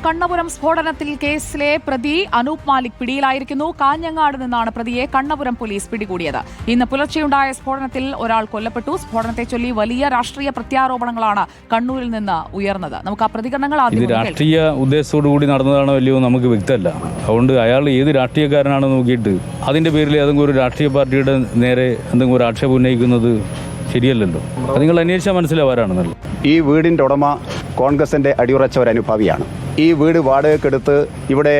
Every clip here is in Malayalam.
കണ്ണപുരം സ്ഫോടനത്തിൽ കേസിലെ പ്രതി അനൂപ് മാലിക് പിടിയിലായിരിക്കുന്നു. കാഞ്ഞങ്ങാട് നിന്നാണ് പ്രതിയെ കണ്ണപുരം പോലീസ് പിടികൂടിയത്. ഇന്ന് പുലർച്ചെയുണ്ടായ സ്ഫോടനത്തിൽ ഒരാൾ കൊല്ലപ്പെട്ടു. സ്ഫോടനത്തെ ചൊല്ലി വലിയ രാഷ്ട്രീയ പ്രത്യാരോപണങ്ങളാണ് കണ്ണൂരിൽ നിന്ന് ഉയർന്നത്. നമുക്ക് ആ പ്രതികരണങ്ങൾ രാഷ്ട്രീയ ഉദ്ദേശത്തോടുകൂടി നടന്നതാണോ അല്ലയോ നമുക്ക് വ്യക്തമല്ല. അതുകൊണ്ട് അയാൾ ഏത് രാഷ്ട്രീയക്കാരനാണെന്ന് നോക്കിയിട്ട് അതിന്റെ പേരിൽ ഏതെങ്കിലും ഒരു രാഷ്ട്രീയ പാർട്ടിയുടെ നേരെ എന്തെങ്കിലും ഒരു ആക്ഷേപം ഉന്നയിക്കുന്നത് ശരിയല്ലല്ലോ. അത് നിങ്ങൾ അന്വേഷിച്ചാൽ മനസ്സിലാവാറാണെന്നല്ലോ. ഈ വീടിൻ്റെ ഉടമ കോൺഗ്രസിൻ്റെ അടിയുറച്ച ഒരു അനുഭാവിയാണ്. ഈ വീട് വാടകയ്ക്കെടുത്ത് ഇവിടെ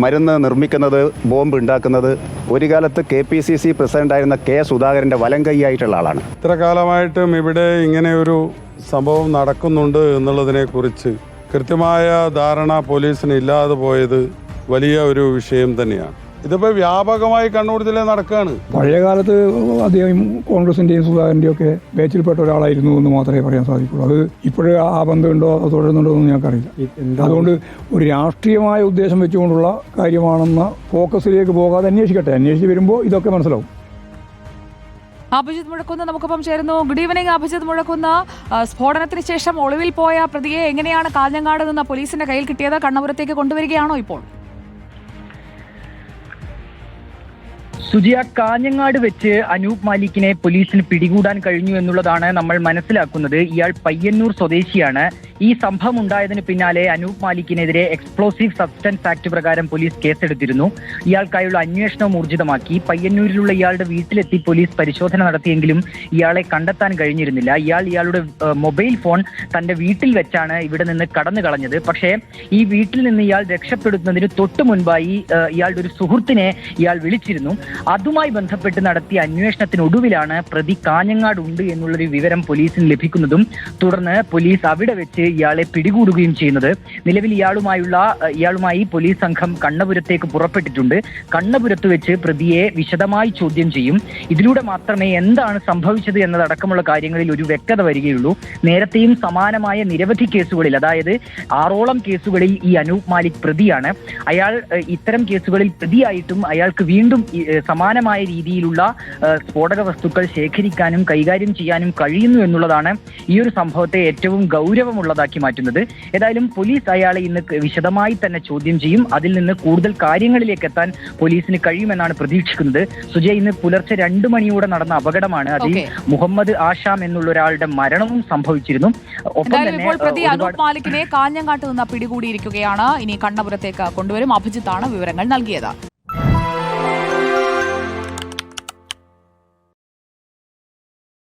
മരുന്ന് നിർമ്മിക്കുന്നത്, ബോംബ് ഉണ്ടാക്കുന്നത് ഒരു കാലത്ത് KPCC പ്രസിഡന്റായിരുന്ന K. സുധാകരൻ്റെ വലം കൈയായിട്ടുള്ള ആളാണ്. ഇത്ര കാലമായിട്ടും ഇവിടെ ഇങ്ങനെ ഒരു സംഭവം നടക്കുന്നുണ്ട് എന്നുള്ളതിനെക്കുറിച്ച് കൃത്യമായ ധാരണ പോലീസിന് ഇല്ലാതെ പോയത് വലിയ ഒരു വിഷയം തന്നെയാണ്. ഇതിപ്പോൾ വ്യാപകമായി കണ്ണൂർ ജില്ലയിൽ നടക്കുകയാണ്. പഴയ കാലത്ത് അദ്ദേഹം കോൺഗ്രസിന്റെയും സുധാകരന്റെയും ഒക്കെ ബാച്ചിൽപ്പെട്ട ഒരാളായിരുന്നു എന്ന് മാത്രമേ പറയാൻ സാധിക്കുള്ളൂ. അത് ഇപ്പോഴും ആ ബന്ധമുണ്ടോ അത് തുടരുന്നുണ്ടോ എന്ന് ഞങ്ങൾക്കറിയില്ല. അതുകൊണ്ട് ഒരു രാഷ്ട്രീയമായ ഉദ്ദേശം വെച്ചുകൊണ്ടുള്ള കാര്യമാണെന്ന ഫോക്കസിലേക്ക് പോകാതെ അന്വേഷിക്കട്ടെ. അന്വേഷിച്ച് വരുമ്പോൾ ഇതൊക്കെ മനസ്സിലാവും. അഭിജിത്ത് മുഴക്കുന്ന് നമുക്കൊപ്പം ചേരുന്നു. Good evening Abhijith Muzhakkunnu. സ്ഫോടനത്തിന് ശേഷം ഒളിവിൽ പോയ പ്രതിയെ എങ്ങനെയാണ് കാഞ്ഞങ്ങാട് നിന്ന് പോലീസിന്റെ കയ്യിൽ കിട്ടിയത്? കണ്ണപുരത്തേക്ക് കൊണ്ടുവരികയാണോ ഇപ്പോൾ? സുജിയ, കാഞ്ഞങ്ങാട് വെച്ച് അനൂപ് മാലിക്കിനെ പോലീസിന് പിടികൂടാൻ കഴിഞ്ഞു എന്നുള്ളതാണ് നമ്മൾ മനസ്സിലാക്കുന്നത്. ഇയാൾ പയ്യന്നൂർ സ്വദേശിയാണ്. ഈ സംഭവം ഉണ്ടായതിന് പിന്നാലെ അനൂപ് മാലിക്കിനെതിരെ എക്സ്പ്ലോസീവ് സബ്സ്റ്റൻസ് ആക്ട് പ്രകാരം പോലീസ് കേസെടുത്തിരുന്നു. ഇയാൾക്കായുള്ള അന്വേഷണം ഊർജിതമാക്കി. പയ്യന്നൂരിലുള്ള ഇയാളുടെ വീട്ടിലെത്തി പോലീസ് പരിശോധന നടത്തിയെങ്കിലും ഇയാളെ കണ്ടെത്താൻ കഴിഞ്ഞിരുന്നില്ല. ഇയാളുടെ മൊബൈൽ ഫോൺ തന്റെ വീട്ടിൽ വെച്ചാണ് ഇവിടെ നിന്ന് കടന്നു കളഞ്ഞത്. പക്ഷേ ഈ വീട്ടിൽ നിന്ന് ഇയാൾ രക്ഷപ്പെടുന്നതിന് തൊട്ടു മുൻപായി ഇയാളുടെ ഒരു സുഹൃത്തിനെ ഇയാൾ വിളിച്ചിരുന്നു. അതുമായി ബന്ധപ്പെട്ട് നടത്തിയ അന്വേഷണത്തിനൊടുവിലാണ് പ്രതി കാഞ്ഞങ്ങാട് ഉണ്ട് എന്നുള്ളൊരു വിവരം പോലീസിന് ലഭിക്കുന്നതും തുടർന്ന് പോലീസ് അവിടെ വെച്ച് ഇയാളെ പിടികൂടുകയും ചെയ്യുന്നത്. നിലവിൽ ഇയാളുമായി പോലീസ് സംഘം കണ്ണപുരത്തേക്ക് പുറപ്പെട്ടിട്ടുണ്ട്. കണ്ണപുരത്ത് വെച്ച് പ്രതിയെ വിശദമായി ചോദ്യം ചെയ്യും. ഇതിലൂടെ മാത്രമേ എന്താണ് സംഭവിച്ചത് എന്നതടക്കമുള്ള കാര്യങ്ങളിൽ ഒരു വ്യക്തത വരികയുള്ളൂ. നേരത്തെയും സമാനമായ നിരവധി കേസുകളിൽ, അതായത് 6ഓളം കേസുകളിൽ ഈ അനൂപ് മാലിക് പ്രതിയാണ്. അയാൾ ഇത്തരം കേസുകളിൽ പ്രതിയായിട്ടും അയാൾക്ക് വീണ്ടും സമാനമായ രീതിയിലുള്ള സ്ഫോടക വസ്തുക്കൾ ശേഖരിക്കാനും കൈകാര്യം ചെയ്യാനും കഴിയുന്നു എന്നുള്ളതാണ് ഈ ഒരു സംഭവത്തെ ഏറ്റവും ഗൗരവമുള്ളതാക്കി മാറ്റുന്നത്. ഏതായാലും പോലീസ് അയാളെ ഇന്ന് വിശദമായി തന്നെ ചോദ്യം ചെയ്യും. അതിൽ നിന്ന് കൂടുതൽ കാര്യങ്ങളിലേക്ക് എത്താൻ പോലീസിന് കഴിയുമെന്നാണ് പ്രതീക്ഷിക്കുന്നത്. സുജയ്, ഇന്ന് പുലർച്ചെ 2 മണിയോടെ നടന്ന അപകടമാണ്. അതിൽ മുഹമ്മദ് ആഷാം എന്നുള്ള ഒരാളുടെ മരണവും സംഭവിച്ചിരുന്നു. ഒപ്പം തന്നെ പ്രതി അനൂപ് മാലിക്കിനെ കാഞ്ഞങ്ങാട്ട് നിന്ന് പിടികൂടിയിരിക്കുകയാണ്. ഇനി കണ്ണപുരത്തേക്ക് കൊണ്ടുവരും. അഭിജിത്താണ് വിവരങ്ങൾ നൽകിയത്.